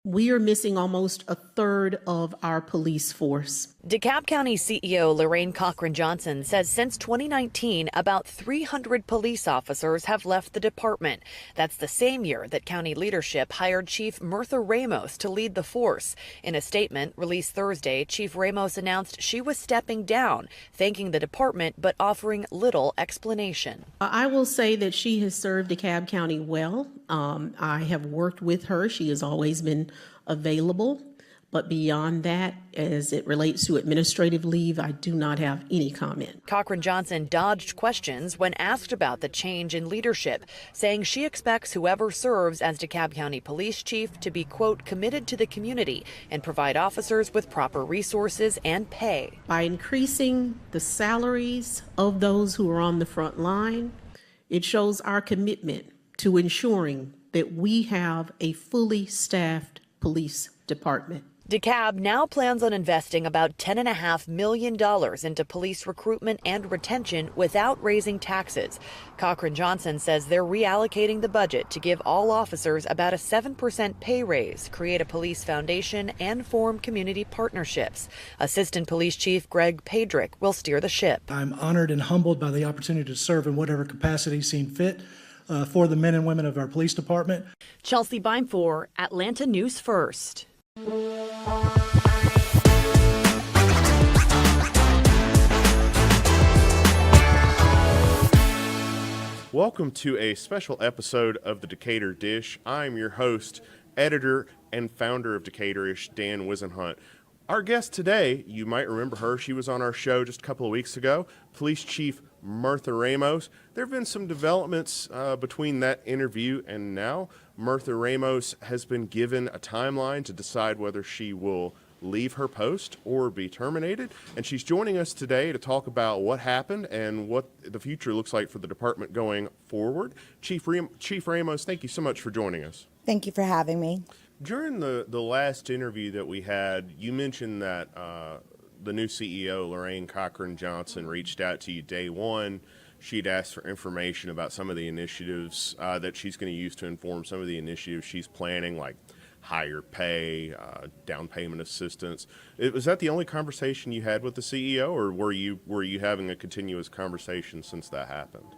We are missing almost a third of our police force. DeKalb County CEO Lorraine Cochran-Johnson says since 2019, about 300 police officers have left the department. That's the same year that county leadership hired Chief Mirtha Ramos to lead the force. In a statement released Thursday, Chief Ramos announced she was stepping down, thanking the department but offering little explanation. I will say that she has served DeKalb County well. I have worked with her. She has always been available. But beyond that, as it relates to administrative leave, I do not have any comment. Cochran-Johnson dodged questions when asked about the change in leadership, saying she expects whoever serves as DeKalb County Police Chief to be, quote, committed to the community and provide officers with proper resources and pay. By increasing the salaries of those who are on the front line, it shows our commitment to ensuring that we have a fully staffed police department. DeKalb now plans on investing about $10.5 million into police recruitment and retention without raising taxes. Cochran-Johnson says they're reallocating the budget to give all officers about a 7% pay raise, create a police foundation, and form community partnerships. Assistant Police Chief Greg Pedrick will steer the ship. I'm honored and humbled by the opportunity to serve in whatever capacity seemed fit for the men and women of our police department. Chelsea Bime for Atlanta News First. Welcome to a special episode of the Decatur Dish. I'm your host, editor, and founder of Decaturish, Dan Wisenhunt. Our guest today, you might remember her. She was on our show just a couple of weeks ago, Police Chief Mirtha Ramos. There have been some developments between that interview and now. Mirtha Ramos has been given a timeline to decide whether she will leave her post or be terminated. And she's joining us today to talk about what happened and what the future looks like for the department going forward. Chief Ramos, thank you so much for joining us. Thank you for having me. During the last interview that we had, you mentioned that the new CEO, Lorraine Cochran-Johnson, reached out to you day one. She'd asked for information about some of the initiatives that she's going to use to inform some of the initiatives she's planning, like higher pay, down payment assistance. Was that the only conversation you had with the CEO, or were you having a continuous conversation since that happened?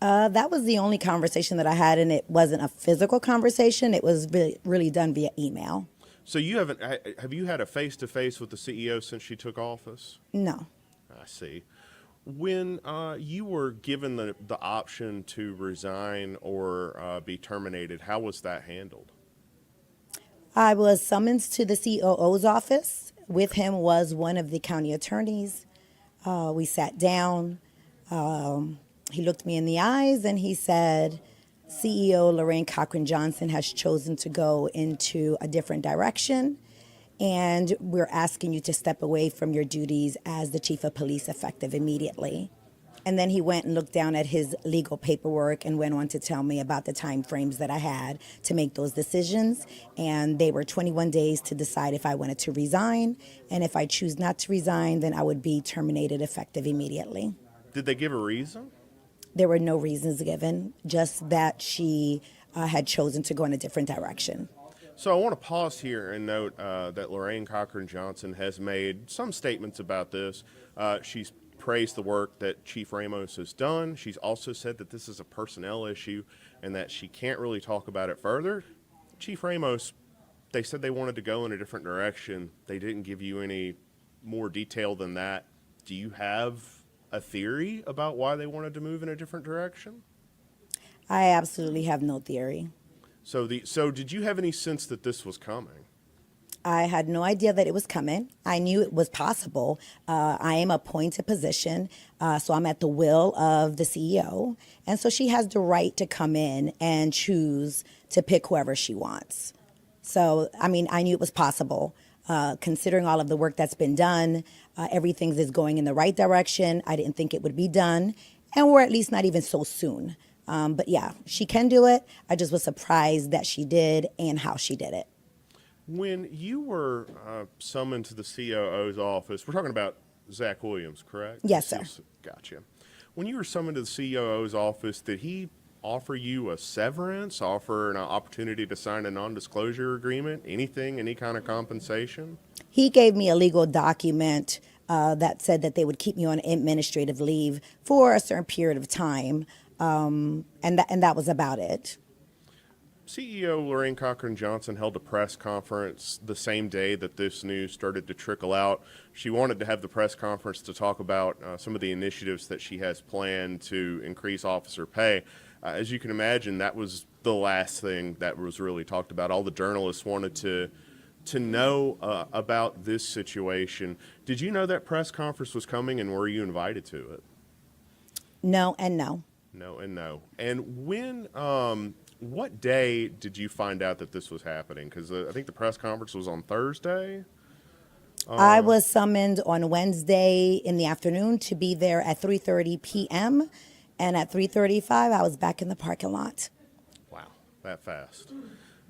That was the only conversation that I had, and it wasn't a physical conversation. It was really done via email. So have you had a face-to-face with the CEO since she took office? No. I see. When you were given the option to resign or be terminated, how was that handled? I was summoned to the COO's office. With him was one of the county attorneys. We sat down. He looked me in the eyes and he said, CEO Lorraine Cochran-Johnson has chosen to go into a different direction, and we're asking you to step away from your duties as the chief of police effective immediately. And then he went and looked down at his legal paperwork and went on to tell me about the time frames that I had to make those decisions. And they were 21 days to decide if I wanted to resign. And if I choose not to resign, then I would be terminated effective immediately. Did they give a reason? There were no reasons given, just that she had chosen to go in a different direction. So I want to pause here and note that Lorraine Cochran-Johnson has made some statements about this. She's praised the work that Chief Ramos has done. She's also said that this is a personnel issue and that she can't really talk about it further. Chief Ramos, they said they wanted to go in a different direction. They didn't give you any more detail than that. Do you have a theory about why they wanted to move in a different direction? I absolutely have no theory. So did you have any sense that this was coming? I had no idea that it was coming. I knew it was possible. I am a appointed position, so I'm at the will of the CEO. And so she has the right to come in and choose to pick whoever she wants. So, I mean, I knew it was possible. Considering all of the work that's been done, everything is going in the right direction. I didn't think it would be done, and we're at least not even so soon. But yeah, she can do it. I just was surprised that she did and how she did it. When you were summoned to the COO's office, we're talking about Zach Williams, correct? Yes, sir. Gotcha. When you were summoned to the COO's office, did he offer you a severance, offer an opportunity to sign a non-disclosure agreement, anything, any kind of compensation? He gave me a legal document that said that they would keep me on administrative leave for a certain period of time, and that was about it. CEO Lorraine Cochran Johnson held a press conference the same day that this news started to trickle out. She wanted to have the press conference to talk about some of the initiatives that she has planned to increase officer pay. As you can imagine, that was the last thing that was really talked about. All the journalists wanted to know about this situation. Did you know that press conference was coming, and were you invited to it? No and no. No and no. And when, what day did you find out that this was happening? Because I think the press conference was on Thursday. I was summoned on Wednesday in the afternoon to be there at 3:30 p.m. And at 3:35, I was back in the parking lot. Wow, that fast.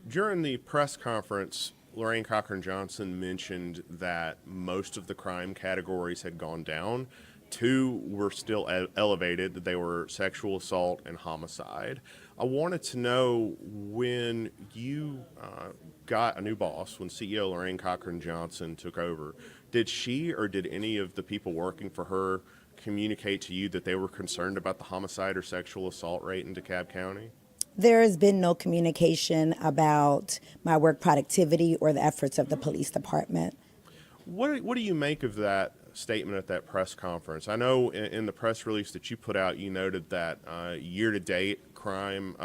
During the press conference, Lorraine Cochran Johnson mentioned that most of the crime categories had gone down. Two were still elevated, that they were sexual assault and homicide. I wanted to know, when you got a new boss, when CEO Lorraine Cochran Johnson took over, did she or did any of the people working for her communicate to you that they were concerned about the homicide or sexual assault rate in DeKalb County? There has been no communication about my work productivity or the efforts of the police department. What do you make of that statement at that press conference? I know in the press release that you put out, you noted that year-to-date crime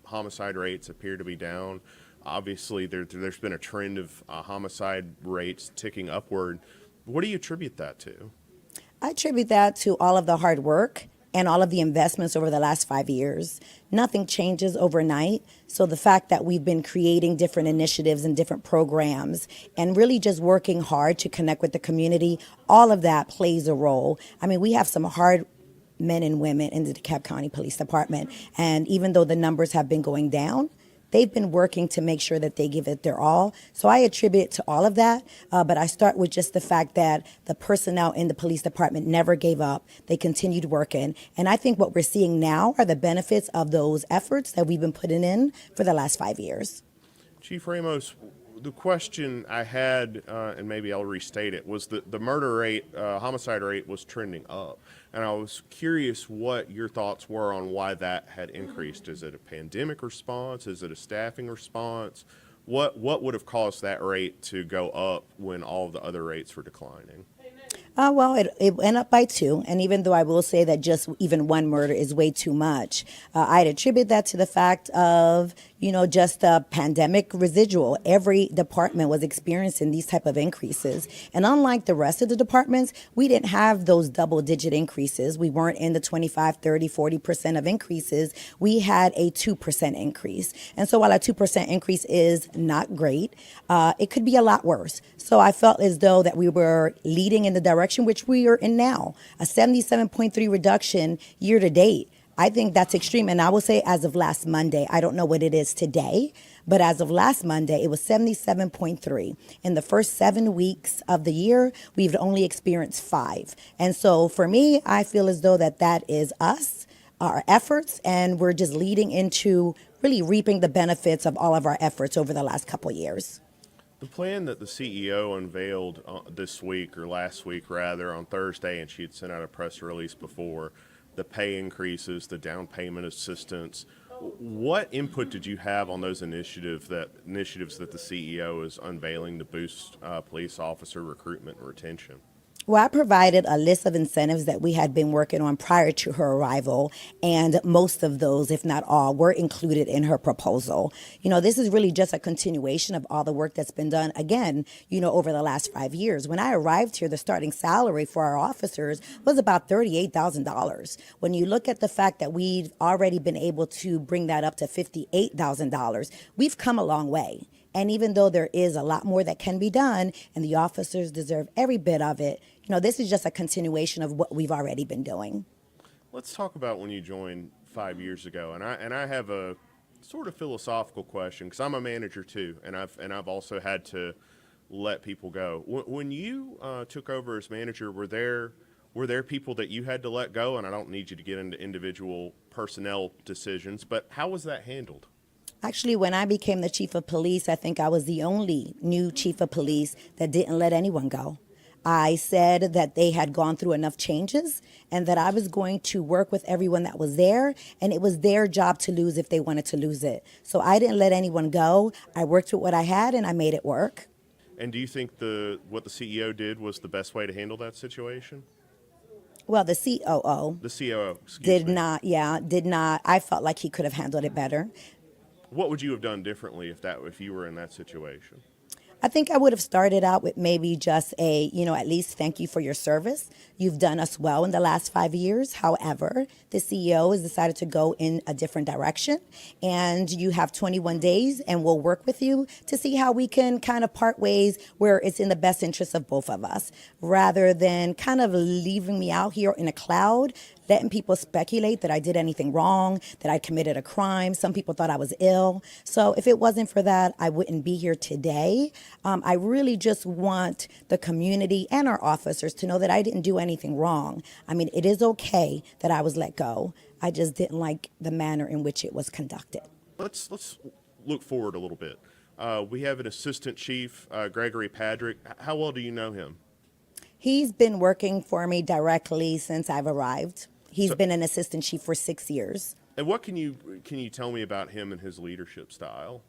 homicide rates appear to be down. Obviously, there's been a trend of homicide rates ticking upward. What do you attribute that to? I attribute that to all of the hard work and all of the investments over the last 5 years. Nothing changes overnight. So the fact that we've been creating different initiatives and different programs and really just working hard to connect with the community, all of that plays a role. I mean, we have some hard men and women in the DeKalb County Police Department. And even though the numbers have been going down, they've been working to make sure that they give it their all. So I attribute to all of that, but I start with just the fact that the personnel in the police department never gave up. They continued working. And I think what we're seeing now are the benefits of those efforts that we've been putting in for the last 5 years. Chief Ramos, the question I had, and maybe I'll restate it, was that the murder rate, homicide rate was trending up. And I was curious what your thoughts were on why that had increased. Is it a pandemic response? Is it a staffing response? What would have caused that rate to go up when all of the other rates were declining? Well, it went up by 2, and even though I will say that just even one murder is way too much, I'd attribute that to the fact of, just the pandemic residual. Every department was experiencing these type of increases, and unlike the rest of the departments, we didn't have those double-digit increases. We weren't in the 25, 30, 40% of increases. We had a 2% increase, and so while a 2% increase is not great, it could be a lot worse. So I felt as though that we were leading in the direction which we are in now, a 77.3 reduction year to date. I think that's extreme. And I will say, as of last Monday, I don't know what it is today, but as of last Monday, it was 77.3. In the first 7 weeks of the year, we've only experienced 5. And so for me, I feel as though that is us, our efforts, and we're just leading into really reaping the benefits of all of our efforts over the last couple of years. The plan that the CEO unveiled this week, or last week rather, on Thursday, and she had sent out a press release before, the pay increases, the down payment assistance. What input did you have on those initiatives that the CEO is unveiling to boost police officer recruitment and retention? Well, I provided a list of incentives that we had been working on prior to her arrival, and most of those, if not all, were included in her proposal. This is really just a continuation of all the work that's been done, again, over the last 5 years. When I arrived here, the starting salary for our officers was about $38,000. When you look at the fact that we've already been able to bring that up to $58,000, we've come a long way. And even though there is a lot more that can be done, and the officers deserve every bit of it, this is just a continuation of what we've already been doing. Let's talk about when you joined 5 years ago, and I have a sort of philosophical question, because I'm a manager too, and I've also had to let people go. When you took over as manager, were there Were there people that you had to let go? And I don't need you to get into individual personnel decisions, but how was that handled? Actually, when I became the chief of police, I think I was the only new chief of police that didn't let anyone go. I said that they had gone through enough changes and that I was going to work with everyone that was there, and it was their job to lose if they wanted to lose it. So I didn't let anyone go. I worked with what I had and I made it work. And do you think what the CEO did was the best way to handle that situation? Well, the COO The COO, excuse did me. not. I felt like he could have handled it better. What would you have done differently if you were in that situation? I think I would have started out with maybe just at least thank you for your service. You've done us well in the last 5 years. However, the CEO has decided to go in a different direction, and you have 21 days, and we'll work with you to see how we can kind of part ways where it's in the best interest of both of us, rather than kind of leaving me out here in a cloud, letting people speculate that I did anything wrong, that I committed a crime. Some people thought I was ill. So if it wasn't for that, I wouldn't be here today. I really just want the community and our officers to know that I didn't do anything wrong. I mean, it is okay that I was let go. I just didn't like the manner in which it was conducted. Let's look forward a little bit. We have an assistant chief, Gregory Padrick. How well do you know him? He's been working for me directly since I've arrived. He's been an assistant chief for 6 years. And what can you tell me about him and his leadership style?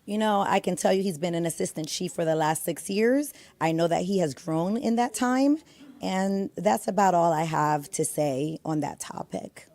I can tell you he's been an assistant chief for the last 6 years. I know that he has grown in that time, and that's about all I have to say on that topic.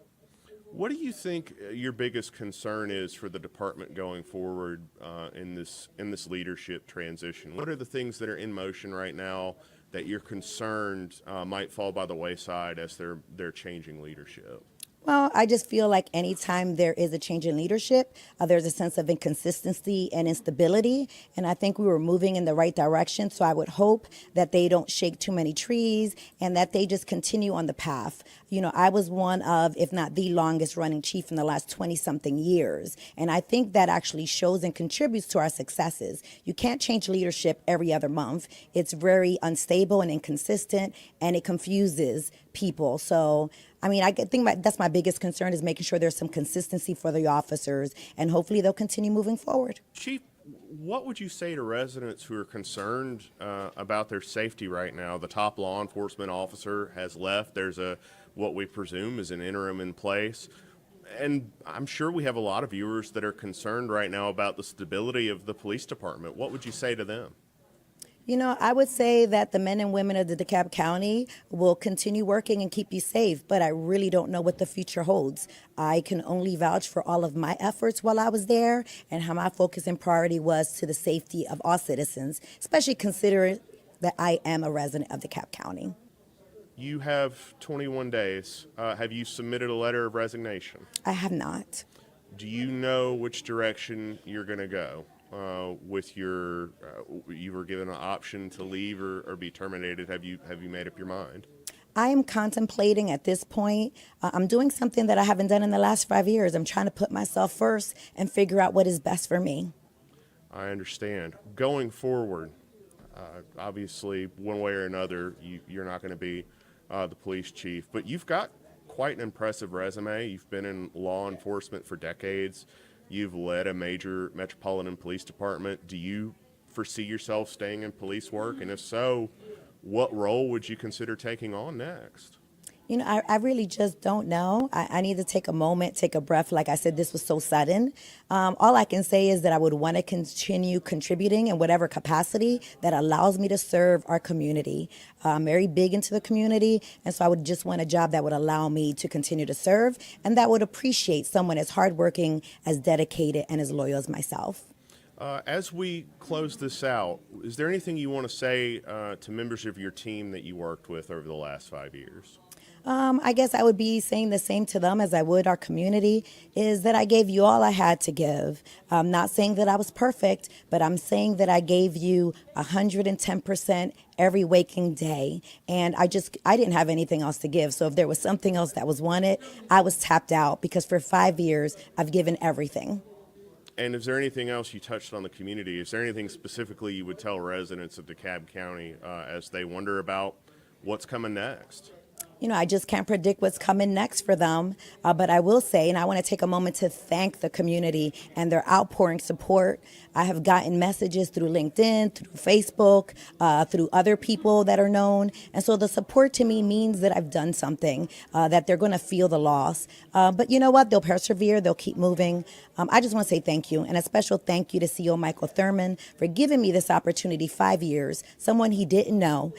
What do you think your biggest concern is for the department going forward in this leadership transition? What are the things that are in motion right now that you're concerned might fall by the wayside as they're changing leadership? Well, I just feel like anytime there is a change in leadership, there's a sense of inconsistency and instability. And I think we were moving in the right direction. So I would hope that they don't shake too many trees and that they just continue on the path. I was one of, if not the longest running chief in the last 20-something years. And I think that actually shows and contributes to our successes. You can't change leadership every other month. It's very unstable and inconsistent, and it confuses people. So I think that's my biggest concern, is making sure there's some consistency for the officers, and hopefully they'll continue moving forward. Chief, what would you say to residents who are concerned about their safety right now? The top law enforcement officer has left. There's what we presume is an interim in place. And I'm sure we have a lot of viewers that are concerned right now about the stability of the police department. What would you say to them? I would say that the men and women of the DeKalb County will continue working and keep you safe, but I really don't know what the future holds. I can only vouch for all of my efforts while I was there and how my focus and priority was to the safety of all citizens, especially considering that I am a resident of DeKalb County. You have 21 days. Have you submitted a letter of resignation? I have not. Do you know which direction you're going to go? You were given an option to leave or be terminated. Have you made up your mind? I am contemplating at this point. I'm doing something that I haven't done in the last 5 years. I'm trying to put myself first and figure out what is best for me. I understand. Going forward, obviously, one way or another, you're not going to be the police chief, but you've got quite an impressive resume. You've been in law enforcement for decades. You've led a major metropolitan police department. Do you foresee yourself staying in police work? And if so, what role would you consider taking on next? I really just don't know. I need to take a moment, take a breath. Like I said, this was so sudden. All I can say is that I would want to continue contributing in whatever capacity that allows me to serve our community. I'm very big into the community, and so I would just want a job that would allow me to continue to serve and that would appreciate someone as hardworking, as dedicated, and as loyal as myself. As we close this out, is there anything you want to say to members of your team that you worked with over the last 5 years? I guess I would be saying the same to them as I would our community, is that I gave you all I had to give. I'm not saying that I was perfect, but I'm saying that I gave you 110% every waking day. And I didn't have anything else to give. So if there was something else that was wanted, I was tapped out, because for 5 years, I've given everything. And is there anything else you touched on the community? Is there anything specifically you would tell residents of DeKalb County as they wonder about what's coming next? You know, I just can't predict what's coming next for them. But I will say, and I want to take a moment to thank the community and their outpouring support. I have gotten messages through LinkedIn, through Facebook, through other people that are known. And so the support to me means that I've done something, that they're going to feel the loss. But you know what? They'll persevere. They'll keep moving. I just want to say thank you. And a special thank you to CEO Michael Thurman for giving me this opportunity 5 years, someone he didn't know.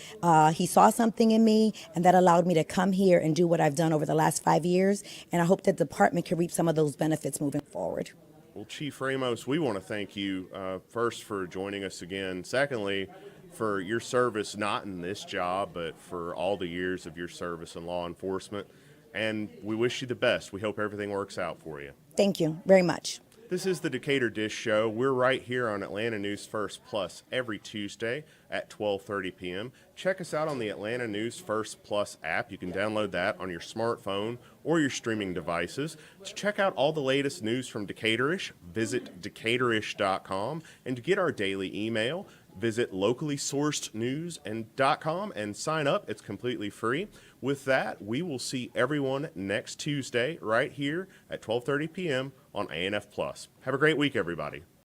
He saw something in me, and that allowed me to come here and do what I've done over the last 5 years. And I hope that the department can reap some of those benefits moving forward. Well, Chief Ramos, we want to thank you first for joining us again. Secondly, for your service, not in this job, but for all the years of your service in law enforcement. And we wish you the best. We hope everything works out for you. Thank you very much. This is the Decatur Dish Show. We're right here on Atlanta News First Plus every Tuesday at 12:30 p.m. Check us out on the Atlanta News First Plus app. You can download that on your smartphone or your streaming devices. To check out all the latest news from Decaturish, visit Decaturish.com. And to get our daily email, visit locallysourcednews.com and sign up. It's completely free. With that, we will see everyone next Tuesday right here at 12:30 p.m. on ANF Plus. Have a great week, everybody.